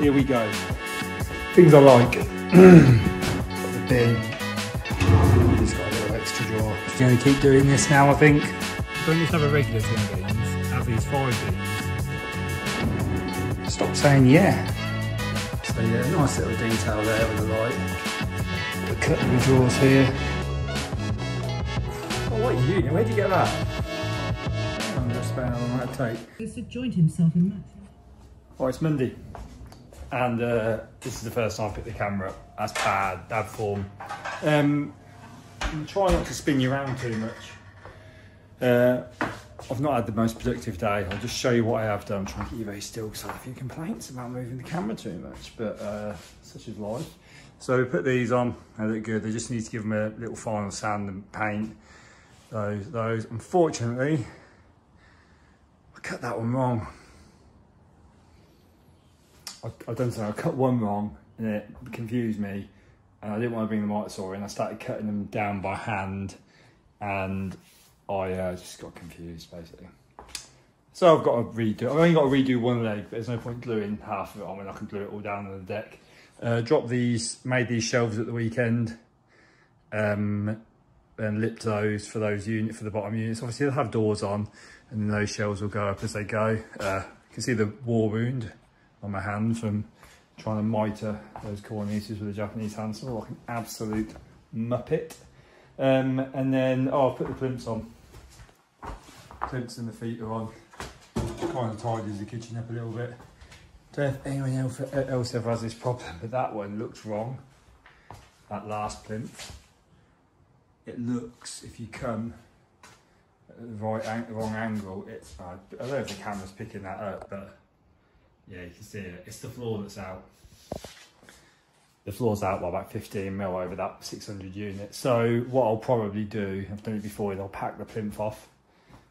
here we go. Things I like. The bin. It's got a little extra drawer. Just going to keep doing this now, I think. Don't just have a regular 10 beans, have these 5 beans. Stop saying yeah. So yeah, nice little detail there with the light. The cutlery drawers here. Oh, what are you doing? Where'd you get that? I'm going to spend how long that take. He's to joint himself in match. Oh, it's Monday. And this is the first time I picked the camera up. That's bad form. I'm trying not to spin you around too much. I've not had the most productive day. I'll just show you what I have done. I'm trying to keep you very still because I have a few complaints about moving the camera too much, but such is life. So we put these on, they look good. They just need to give them a little final sand and paint. Those. Unfortunately, I cut that one wrong. I've done something, I cut one wrong and it confused me and I didn't want to bring the miter saw in. I started cutting them down by hand and I just got confused basically. So I've got to redo, I've only got to redo one leg, but there's no point gluing half of it on when I can glue it all down on the deck. Made these shelves at the weekend and lipped those for the bottom units. Obviously they'll have doors on and then those shelves will go up as they go. You can see the war wound on my hand from trying to mitre those cornices with a Japanese handsaw like an absolute muppet. And then, I'll put the plinths on. Plinths and the feet are on. Kind of tidies the kitchen up a little bit. Don't know if anyone else ever has this problem, but that one looks wrong. That last plinth. It looks, if you come at the wrong angle, it's, I don't know if the camera's picking that up, but yeah, you can see it. It's the floor that's out. The floor's out by about 15 mil over that 600 units. So what I'll probably do, I've done it before, is I'll pack the plinth off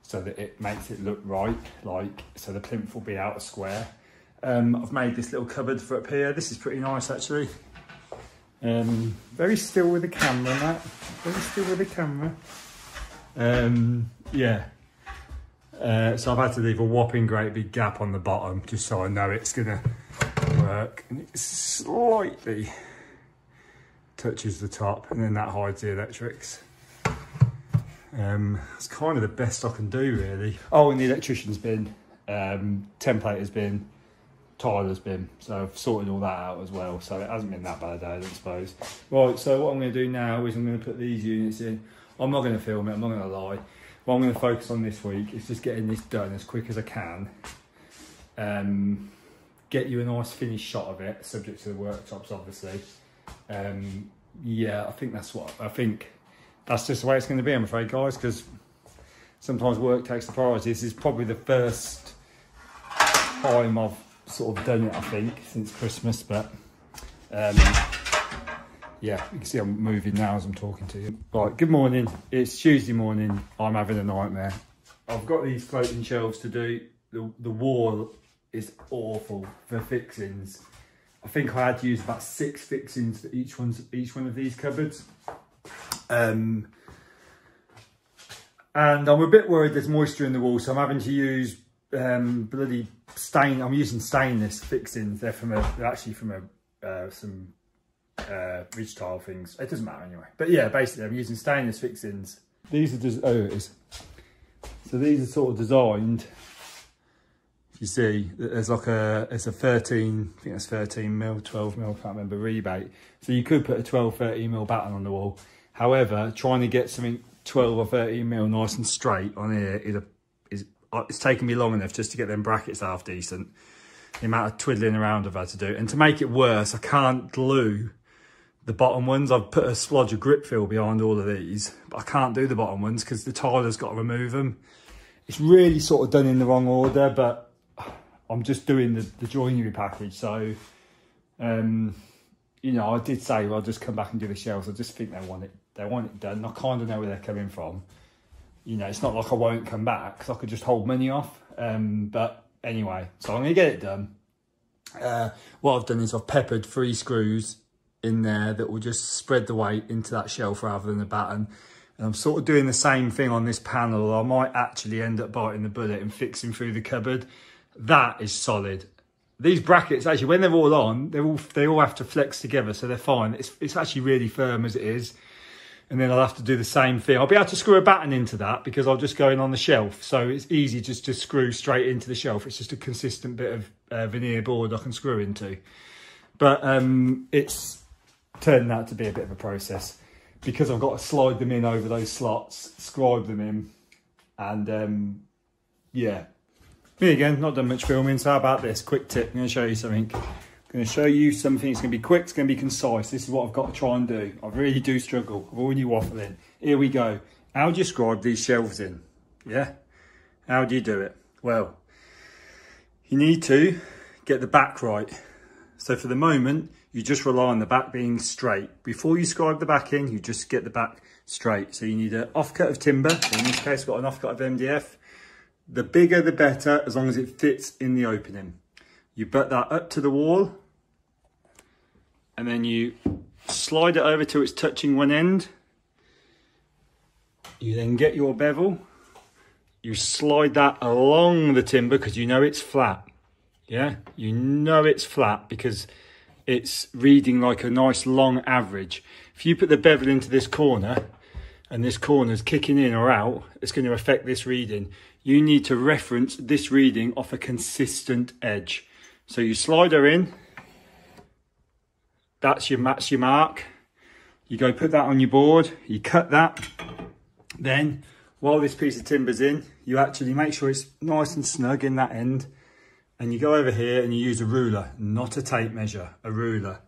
so that it makes it look right, so the plinth will be out of square. I've made this little cupboard for up here. This is pretty nice actually. Very still with the camera, Matt. Very still with the camera. Yeah. So I've had to leave a whopping great big gap on the bottom just so I know it's gonna work. And it slightly touches the top and then that hides the electrics. It's kind of the best I can do really. Oh, and the electrician's bin, templater's bin, tiler's bin. So I've sorted all that out as well. So it hasn't been that bad a day, I don't suppose. Right, so what I'm gonna do now is I'm gonna put these units in. I'm not gonna film it, I'm not gonna lie. What I'm going to focus on this week is just getting this done as quick as I can. Get you a nice finished shot of it, subject to the workshops, obviously. Yeah, I think that's just the way it's going to be, I'm afraid, guys, because sometimes work takes the priority. This is probably the first time I've sort of done it, I think, since Christmas, but yeah, you can see I'm moving now as I'm talking to you. Right, good morning. It's Tuesday morning. I'm having a nightmare. I've got these floating shelves to do. The wall is awful for fixings. I think I had to use about 6 fixings for each one of these cupboards. And I'm a bit worried there's moisture in the wall, so I'm having to use bloody I'm using stainless fixings. They're actually from some ridge tile things. It doesn't matter anyway, but yeah, basically I'm using stainless fixings. These are just so these are sort of designed, if you see, there's like it's a 13, I think that's 13 mil, 12 mil, I can't remember, rebate. So you could put a 12, 13 mil batten on the wall. However, trying to get something 12 or 13 mil nice and straight on here it's taken me long enough just to get them brackets half decent. The amount of twiddling around I've had to do. And to make it worse, I can't glue the bottom ones. I've put a splodge of grip fill behind all of these, but I can't do the bottom ones because the tiler's got to remove them. It's really sort of done in the wrong order, but I'm just doing the joinery package. So, you know, I did say, well, I'll just come back and do the shelves. I just think they want it done. I kind of know where they're coming from. You know, it's not like I won't come back because I could just hold money off. But anyway, so I'm going to get it done. What I've done is I've peppered 3 screws in there that will just spread the weight into that shelf rather than the batten. And I'm sort of doing the same thing on this panel. I might actually end up biting the bullet and fixing through the cupboard. That is solid. These brackets, actually, when they're all on, they all have to flex together, so they're fine. It's actually really firm as it is. And then I'll have to do the same thing. I'll be able to screw a batten into that because I'll just go in on the shelf. So it's easy just to screw straight into the shelf. It's just a consistent bit of veneer board I can screw into. But it's turned out to be a bit of a process because I've got to slide them in over those slots, scribe them in. And yeah, me again, not done much filming. So how about this? Quick tip, I'm going to show you something. I'm going to show you something. It's going to be quick, it's going to be concise. This is what I've got to try and do. I really do struggle. I'm already waffling. Here we go. How do you scribe these shelves in? Yeah? How do you do it? Well, you need to get the back right. So for the moment, you just rely on the back being straight. Before you scribe the back in, you just get the back straight. So you need an offcut of timber. In this case, I've got an offcut of MDF. The bigger, the better, as long as it fits in the opening. You butt that up to the wall. And then you slide it over till it's touching one end. You then get your bevel. You slide that along the timber because you know it's flat. Yeah, you know it's flat because it's reading like a nice long average. If you put the bevel into this corner and this corner's kicking in or out, it's going to affect this reading. You need to reference this reading off a consistent edge. So you slide her in. That's your mark. You go put that on your board, you cut that. Then, while this piece of timber's in, you actually make sure it's nice and snug in that end. And you go over here and you use a ruler, not a tape measure, a ruler,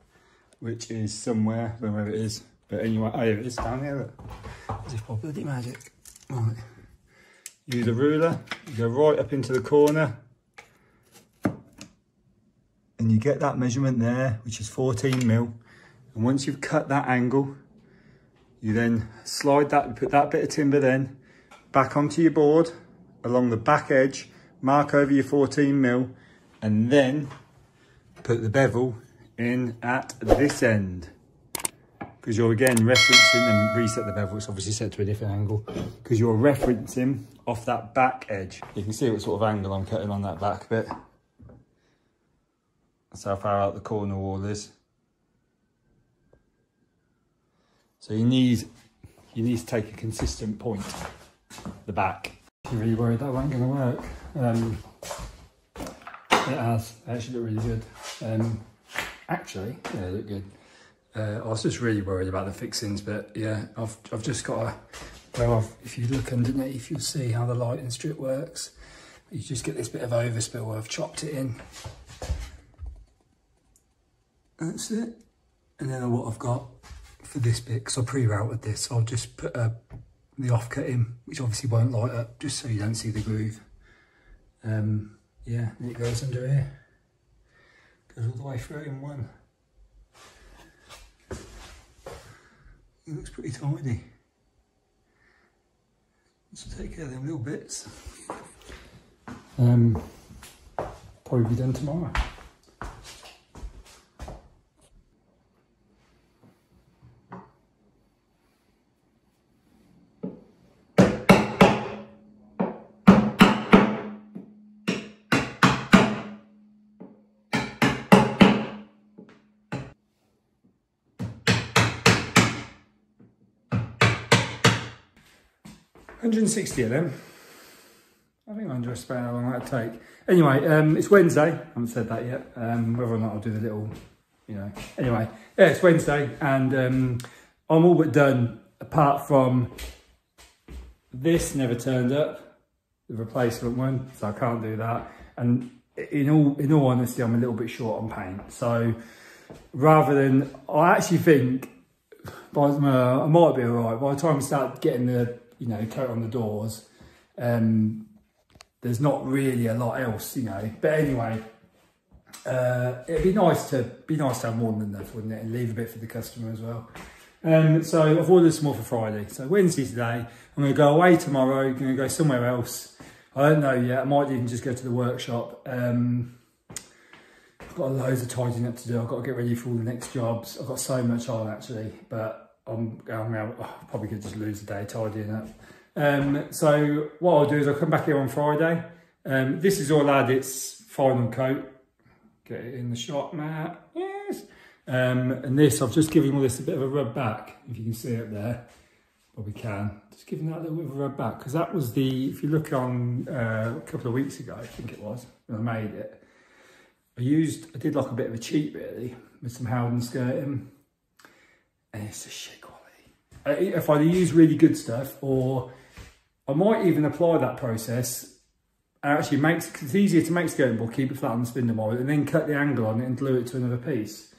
which is somewhere, I don't know where it is. But anyway, oh, here it is down here, look. As if by bloody magic. Right. Use a ruler, you go right up into the corner. And you get that measurement there, which is 14 mil. And once you've cut that angle, you then slide that, put that bit of timber then back onto your board along the back edge, mark over your 14 mil, and then put the bevel in at this end. Because you're again referencing, and reset the bevel, it's obviously set to a different angle, because you're referencing off that back edge. You can see what sort of angle I'm cutting on that back bit. That's how far out the corner wall is. So you need to take a consistent point, the back. I'm really worried that won't going to work. It has. They actually look really good. Actually, yeah, they look good. I was just really worried about the fixings, but yeah, I've just got to. Well, if you look underneath, you'll see how the lighting strip works. You just get this bit of overspill where I've chopped it in. That's it. And then what I've got for this bit, because I pre-routed this, I'll just put the offcut in, which obviously won't light up, just so you don't see the groove. Yeah, and it goes under here. Goes all the way through in one. It looks pretty tidy. So take care of them little bits. Probably be done tomorrow. $160 of them. I think I underestimate how long that'll take. Anyway, it's Wednesday. I haven't said that yet. Whether or not I'll do the little, you know. Anyway, yeah, it's Wednesday and I'm all but done, apart from this never turned up, the replacement one, so I can't do that. And in all honesty, I'm a little bit short on paint. So rather than, I actually think I might be all right. By the time I start getting the, you know, coat on the doors, there's not really a lot else, you know. But anyway, it'd be nice to have more than enough, wouldn't it? And leave a bit for the customer as well. So I've ordered some more for Friday. So Wednesday today. I'm going to go away tomorrow. I'm going to go somewhere else. I don't know yet. I might even just go to the workshop. I've got loads of tidying up to do. I've got to get ready for all the next jobs. I've got so much on actually, but I probably could just lose a day tidying up. So what I'll do is I'll come back here on Friday. This is all had its final coat. Get it in the shot mat, yes. And this, I've just given all this a bit of a rub back, if you can see it there. Probably can. Just giving that a little bit of a rub back, because that was the, if you look on a couple of weeks ago, I think it was, when I made it, I did like a bit of a cheat really, with some Howden skirting, and it's just shit quality. If I use really good stuff, or I might even apply that process, actually it's easier to make skirting board, keep it flat on the spindle mold, and then cut the angle on it and glue it to another piece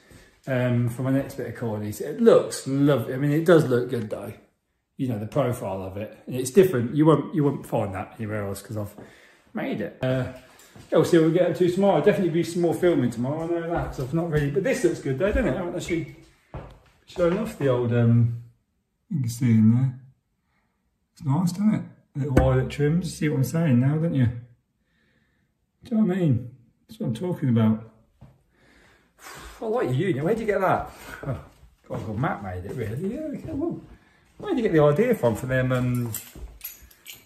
for my next bit of cornice. It looks lovely. I mean, it does look good though. You know, the profile of it. It's different. You won't find that anywhere else because I've made it. Yeah, we'll see what we get up to tomorrow. I'll definitely be some more filming tomorrow. I know that because I've not really. But this looks good though, doesn't it? I haven't actually shown off the old. You can see in there. It's nice, doesn't it? Little eyelet trims. See what I'm saying now, don't you? Do you know what I mean? That's what I'm talking about. I like your unit. Where'd you get that? Oh, God, Matt made it, really. Yeah, okay, well, where'd you get the idea from for them,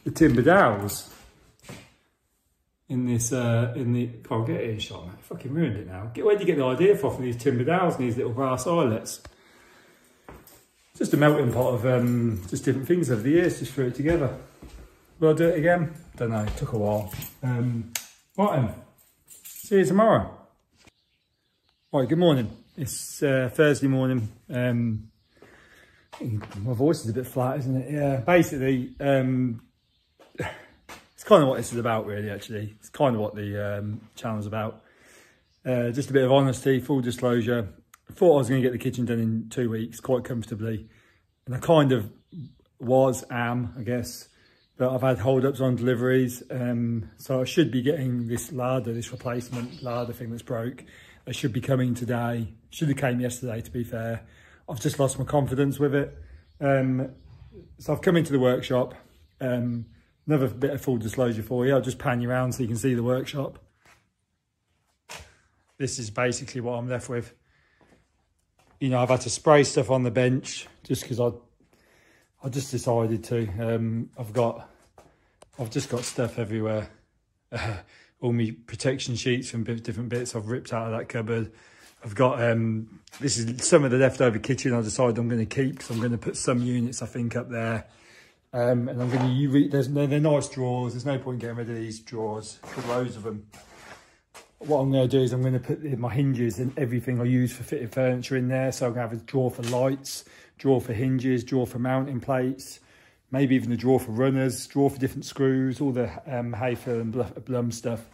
the timber dowels? In this, can't get it in shot, mate. I fucking ruined it now. Where'd you get the idea from these timber dowels and these little brass eyelets? Just a melting pot of just different things over the years, just threw it together. Will I do it again? Don't know, it took a while. Right then, see you tomorrow. Right, good morning. It's Thursday morning. My voice is a bit flat, isn't it? Yeah, basically, it's kind of what this is about, really, actually. It's kind of what the channel's about. Just a bit of honesty, full disclosure. I thought I was going to get the kitchen done in 2 weeks, quite comfortably. And I kind of am, I guess. But I've had hold-ups on deliveries, so I should be getting this larder, this replacement larder thing that's broke. It should be coming today. Should have came yesterday, to be fair. I've just lost my confidence with it. So I've come into the workshop. Another bit of full disclosure for you. I'll just pan you around so you can see the workshop. This is basically what I'm left with. You know, I've had to spray stuff on the bench just because I just decided to. I've just got stuff everywhere. All my protection sheets from different bits I've ripped out of that cupboard. I've got, this is some of the leftover kitchen I decided I'm going to keep because I'm going to put some units, I think, up there. And I'm going to, they're nice drawers. There's no point getting rid of these drawers. There's loads of them. What I'm going to do is I'm going to put my hinges and everything I use for fitting furniture in there. So I'm going to have a drawer for lights, drawer for hinges, drawer for mounting plates, maybe even a drawer for runners, drawer for different screws, all the Hayfield and Blum stuff.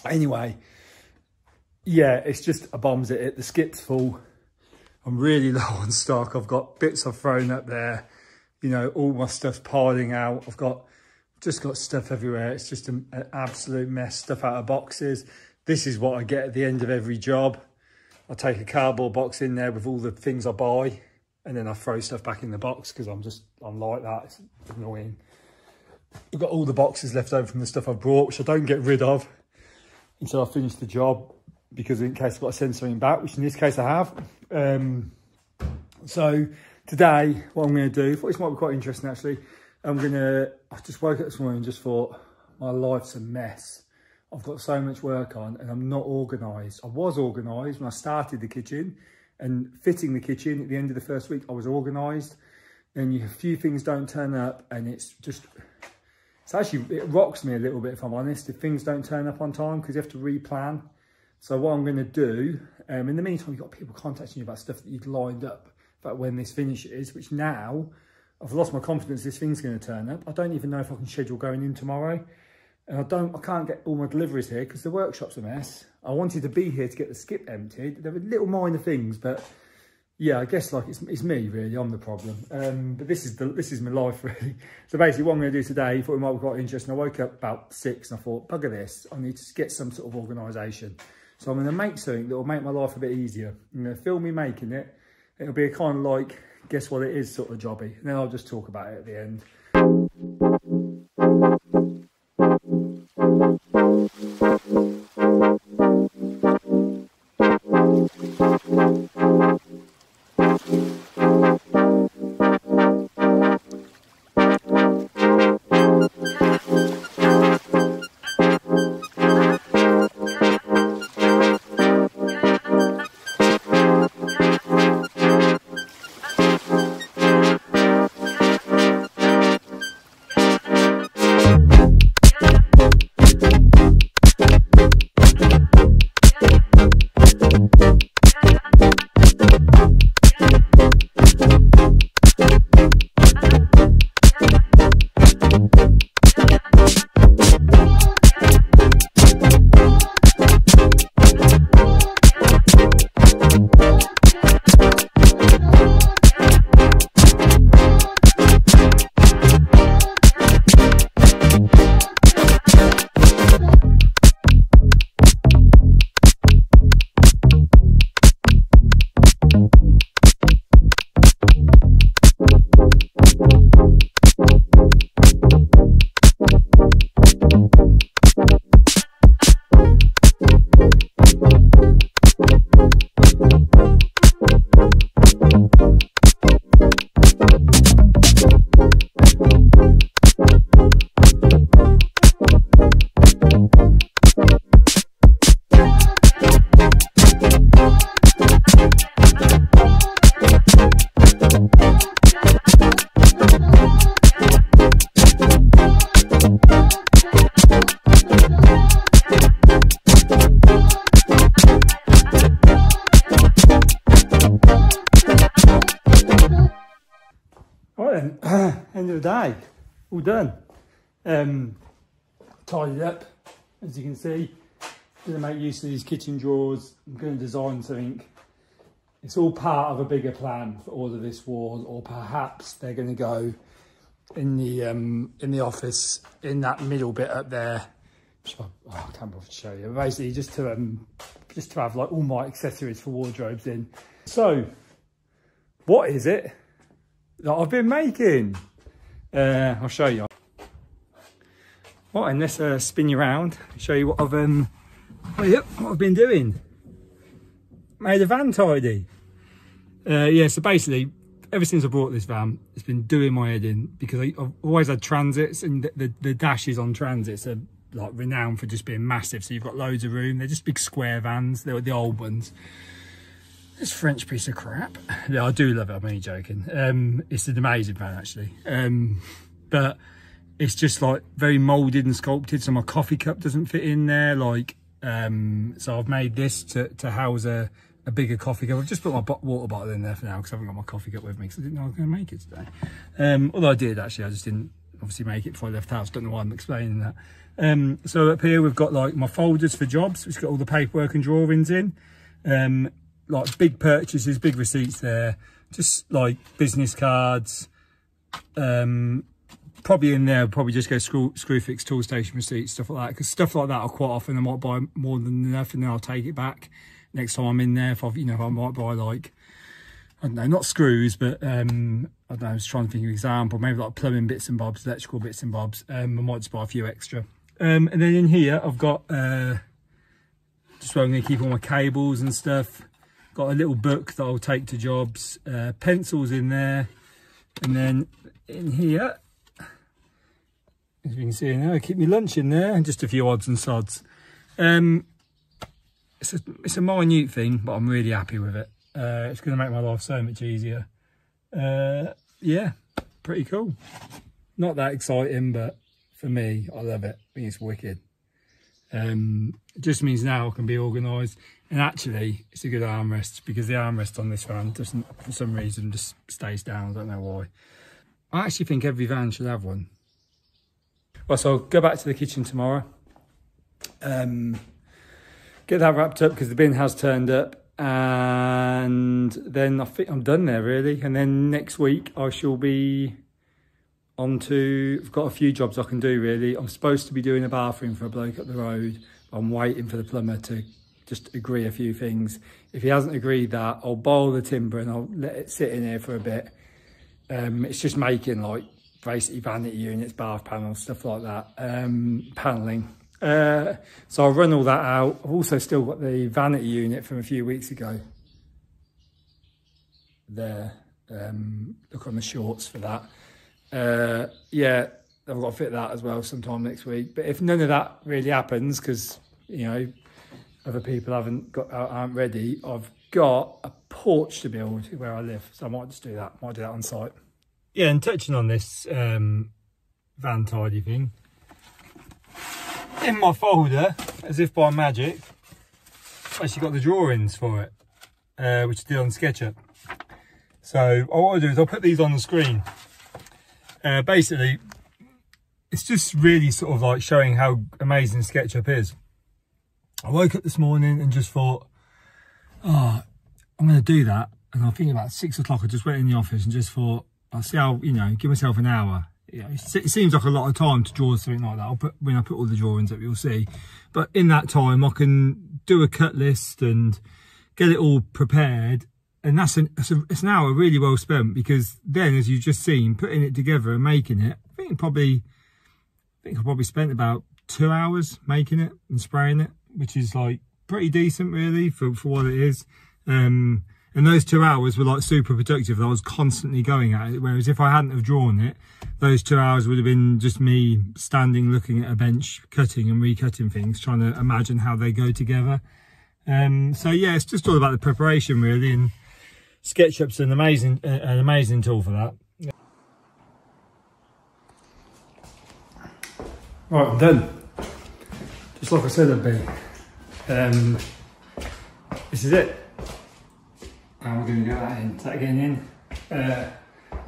Anyway, yeah, it's just a bombs at it. The skip's full. I'm really low on stock. I've got bits I've thrown up there. You know, all my stuff's piling out. I've just got stuff everywhere. It's just an absolute mess. Stuff out of boxes. This is what I get at the end of every job. I take a cardboard box in there with all the things I buy, and then I throw stuff back in the box because I'm like that. It's annoying. I've got all the boxes left over from the stuff I've brought, which I don't get rid of until I finish the job, because in case I've got to send something back, which in this case I have. So today, what I'm going to do, I thought this might be quite interesting actually. I just woke up this morning and just thought, my life's a mess. I've got so much work on and I'm not organised. I was organised when I started the kitchen and fitting the kitchen at the end of the first week. I was organised. Then a few things don't turn up and it rocks me a little bit, if I'm honest, if things don't turn up on time, because you have to replan. So what I'm going to do, in the meantime, you've got people contacting you about stuff that you'd lined up about when this finishes, which now I've lost my confidence this thing's going to turn up. I don't even know if I can schedule going in tomorrow. And I can't get all my deliveries here because the workshop's a mess. I wanted to be here to get the skip emptied. There were little minor things, but yeah, I guess like it's me really. I'm the problem. But this is my life really. So basically, what I'm going to do today, I thought it might be quite interesting. I woke up about 6 and I thought, bugger this. I need to get some sort of organisation. So I'm going to make something that will make my life a bit easier. I'm going to film me making it. It'll be a kind of like, guess what it is sort of jobby. And then I'll just talk about it at the end. the day. All done. Tidied up, as you can see. Going to make use of these kitchen drawers. I'm going to design something. It's all part of a bigger plan for all of this wall, or perhaps they're going to go in the office in that middle bit up there. I can't bother to show you. Basically, just to have like all my accessories for wardrobes in. So, what is it that I've been making? I'll show you. Right, and let's spin you around. Show you what I've been doing. Made a van tidy. Yeah, so basically, ever since I bought this van, it's been doing my head in, because I've always had transits, and the dashes on transits are like renowned for just being massive. So you've got loads of room. They're just big square vans. They were the old ones. This French piece of crap. Yeah, I do love it. I'm only joking. It's an amazing van actually. But it's just like very moulded and sculpted, so my coffee cup doesn't fit in there. Like, so I've made this to house a bigger coffee cup. I've just put my water bottle in there for now because I haven't got my coffee cup with me because I didn't know I was going to make it today. Although I did actually, I just didn't obviously make it before I left the house. Don't know why I'm explaining that. So up here we've got like my folders for jobs, which got all the paperwork and drawings in. Like big purchases, big receipts there, just like business cards. Probably in there, probably just go screw fix, tool station receipts, stuff like that. Because stuff like that, I'll quite often I might buy more than enough, and then I'll take it back next time I'm in there. If I might buy like, I don't know, not screws, but I don't know, I was trying to think of an example, maybe like plumbing bits and bobs, electrical bits and bobs. I might just buy a few extra. And then in here, I've got just where I'm going to keep all my cables and stuff. Got a little book that I'll take to jobs, pencils in there, and then in here, as you can see now, I keep my lunch in there and just a few odds and sods. It's a minute thing, but I'm really happy with it. It's going to make my life so much easier. Yeah, pretty cool. Not that exciting, but for me, I love it. I think it's wicked. It just means now I can be organised, and actually it's a good armrest, because the armrest on this van doesn't, for some reason, just stays down. I don't know why. I actually think every van should have one. Well, so I'll go back to the kitchen tomorrow, get that wrapped up because the bin has turned up, and then I think I'm done there really. And then next week I shall be on to, I've got a few jobs I can do really. I'm supposed to be doing a bathroom for a bloke up the road. I'm waiting for the plumber to just agree a few things. If he hasn't agreed that, I'll boil the timber and I'll let it sit in here for a bit. It's just making like basically vanity units, bath panels, stuff like that, panelling. So I'll run all that out. I've also still got the vanity unit from a few weeks ago there. Look on the shorts for that. Yeah, I've got to fit that as well sometime next week. But if none of that really happens, because you know other people aren't ready, I've got a porch to build where I live, so I might just do that. Might do that on site. Yeah, and touching on this van tidy thing, in my folder, as if by magic, I've actually got the drawings for it, which I did on Sketchup. So what I'll do is I'll put these on the screen. Basically, it's just really sort of like showing how amazing Sketchup is. I woke up this morning and just thought, oh, I'm going to do that. And I think about 6 o'clock, I just went in the office and just thought, I'll see how, you know, give myself an hour. Yeah, it seems like a lot of time to draw something like that. when I put all the drawings up, you'll see. But in that time, I can do a cut list and get it all prepared. And it's an hour really well spent, because then, as you've just seen, putting it together and making it, I think I probably spent about 2 hours making it and spraying it, which is like pretty decent really for what it is. And those 2 hours were like super productive. I was constantly going at it. Whereas if I hadn't have drawn it, those 2 hours would have been just me standing, looking at a bench, cutting and recutting things, trying to imagine how they go together. So yeah, it's just all about the preparation really. And SketchUp's an amazing tool for that. Right, I'm done. Just like I said I'd be. This is it. And we're going to get that in. Is that getting in?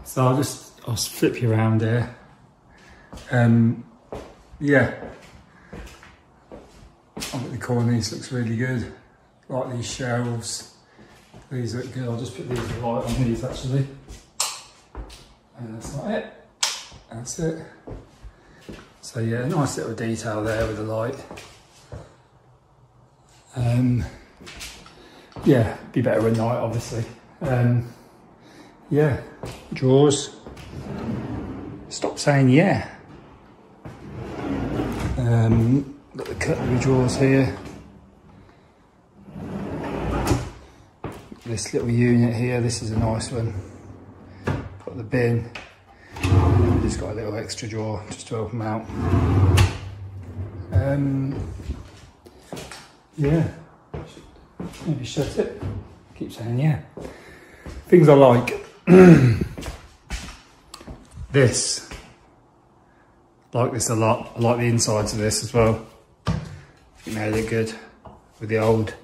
So I'll just I'll flip you around here. Yeah, I think the cornice looks really good. Like these shelves, these look good. I'll just put these light on these actually. And that's not it. That's it. So yeah, nice little detail there with the light. Yeah, be better at night obviously. Yeah, drawers. Stop saying yeah. Got the cutlery drawers here. This little unit here, this is a nice one. Got the bin. And then we've just got a little extra drawer just to help them out. Yeah, maybe shut it. Keep saying yeah. Things I like. This. Like this a lot. I like the insides of this as well. I think they look good with the old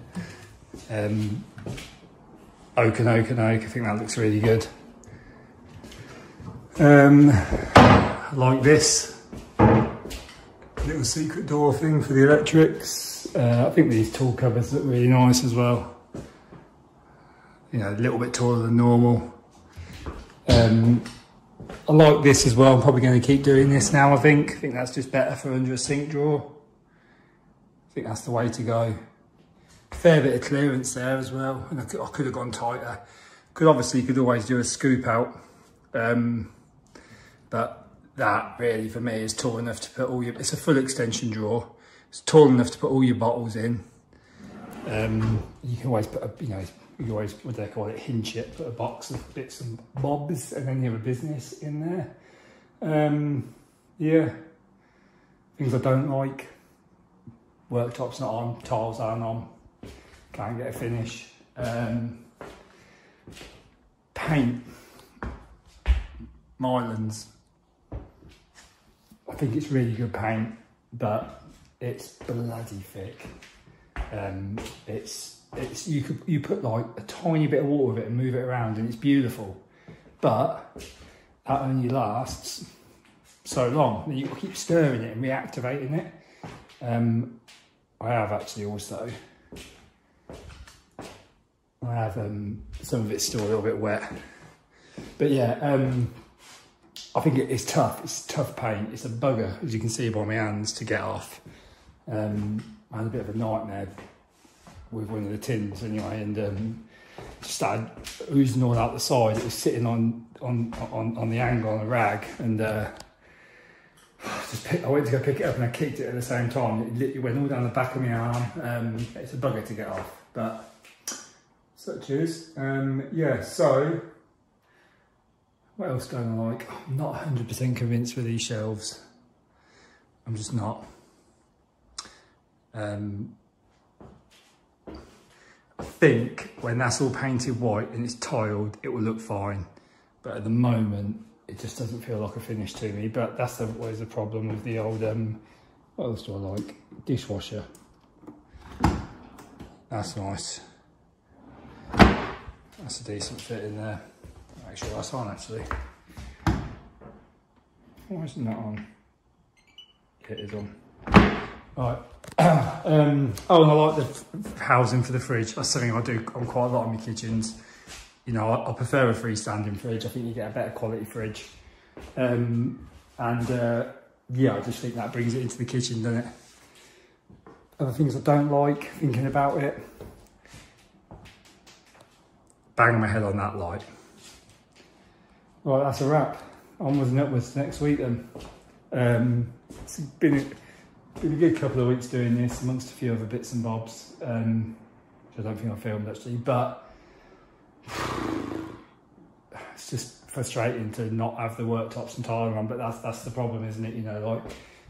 oak and oak and oak. I think that looks really good. I like this little secret door thing for the electrics. I think these tool cupboards look really nice as well. You know, a little bit taller than normal. I like this as well. I'm probably going to keep doing this now, I think. I think that's just better for under a sink drawer. I think that's the way to go. Fair bit of clearance there as well. And I could have gone tighter. Could always do a scoop out. But that really for me is tall enough to put all your, it's a full extension drawer. It's tall enough to put all your bottles in. You can always put a, you know, you always, what do they call it, hinge it, put a box of bits and bobs, and then you have a business in there. Yeah, things I don't like, worktops not on, tiles aren't on, can't get a finish. Paint, Mylands, I think it's really good paint, but it's bloody thick. You put like a tiny bit of water with it and move it around and it's beautiful, but that only lasts so long. You keep stirring it and reactivating it. I have actually also, I have some of it's still a little bit wet, but yeah, I think it's tough. It's tough paint. It's a bugger, as you can see by my hands, to get off. I had a bit of a nightmare with one of the tins anyway, and just started oozing all out the side. It was sitting on the angle on a rag, and I went to go pick it up and I kicked it at the same time. It literally went all down the back of my arm. It's a bugger to get off, but such is. Yeah, so what else don't I like? I'm not 100% convinced with these shelves. I'm just not. I think when that's all painted white and it's tiled, it will look fine. But at the moment, it just doesn't feel like a finish to me. But that's always the problem with the old, what else do I like? Dishwasher. That's nice. That's a decent fit in there. Make sure that's on actually. Why isn't that on? It is on. Right. Oh, and I like the housing for the fridge. That's something I do on quite a lot of my kitchens. You know, I prefer a freestanding fridge. I think you get a better quality fridge. Yeah, I just think that brings it into the kitchen, doesn't it? Other things I don't like, thinking about it. Bang my head on that light. Right, that's a wrap. Onwards and upwards next week then. It's been a good couple of weeks doing this, amongst a few other bits and bobs, which I don't think I filmed actually, but it's just frustrating to not have the worktops and tiling on, but that's the problem, isn't it? You know, like,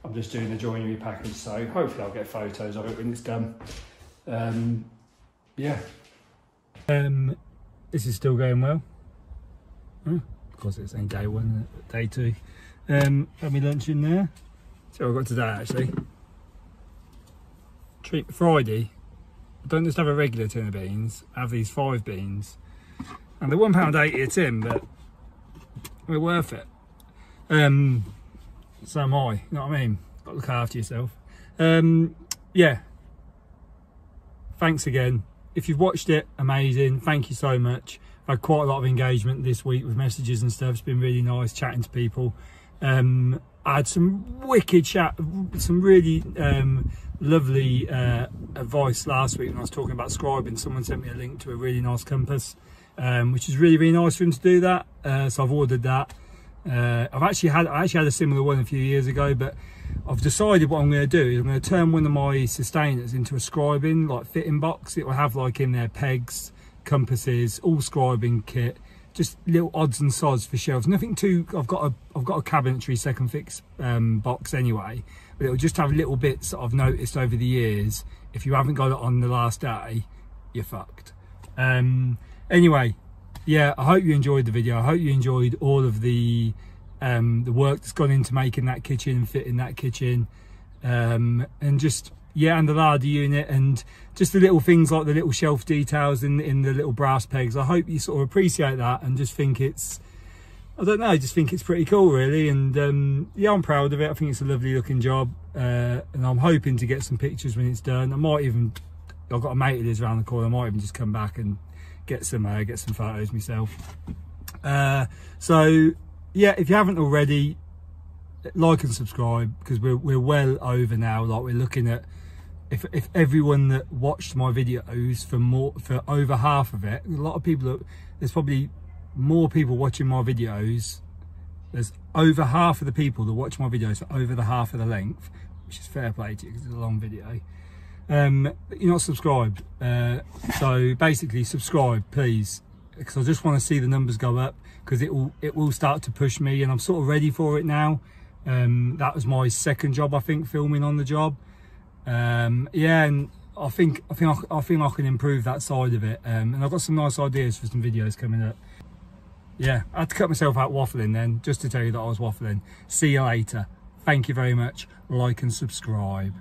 I'm just doing the joinery package, so hopefully I'll get photos of it when it's done. Yeah. This is still going well. Of course it's only day one, day two. Had my lunch in there. See what I got today actually. Treat Friday. I don't just have a regular tin of beans, I have these 5 beans. And they're £1.80 a tin, but they're worth it. So am I, you know what I mean? Got to look after yourself. Yeah, thanks again. If you've watched it, amazing, thank you so much. I've had quite a lot of engagement this week with messages and stuff. It's been really nice chatting to people. I had some wicked chat, some really lovely advice last week when I was talking about scribing. Someone sent me a link to a really nice compass, which is really, really nice for him to do that. So I've ordered that. I actually had a similar one a few years ago, but I've decided what I'm going to do is I'm going to turn one of my sustainers into a scribing like fitting box. It will have like in there pegs, compasses, all scribing kit, just little odds and sods for shelves. Nothing too. I've got a cabinetry second fix box anyway, but it'll just have little bits that I've noticed over the years. If you haven't got it on the last day, you're fucked. Anyway. Yeah, I hope you enjoyed the video. I hope you enjoyed all of the work that's gone into making that kitchen and fitting that kitchen, and just, yeah, and the larder unit, and just the little things like the little shelf details in the little brass pegs. I hope you sort of appreciate that and just think it's, I don't know, just think it's pretty cool really. And yeah, I'm proud of it. I think it's a lovely looking job, and I'm hoping to get some pictures when it's done. I might even, I've got a mate that lives around the corner, I might even just come back and get some photos myself. So yeah, if you haven't already, like and subscribe, because we're well over now. Like, we're looking at, if everyone that watched my videos for over half of it, a lot of people, there's probably more people watching my videos. There's over half of the people that watch my videos for over the half of the length, which is fair play to you because it's a long video. You're not subscribed, so basically subscribe please, because I just want to see the numbers go up, because it will start to push me, and I'm sort of ready for it now. That was my second job, I think, filming on the job. Yeah, and I think I can improve that side of it, and I've got some nice ideas for some videos coming up. Yeah, I had to cut myself out waffling then, just to tell you that I was waffling. See you later. Thank you very much. Like and subscribe.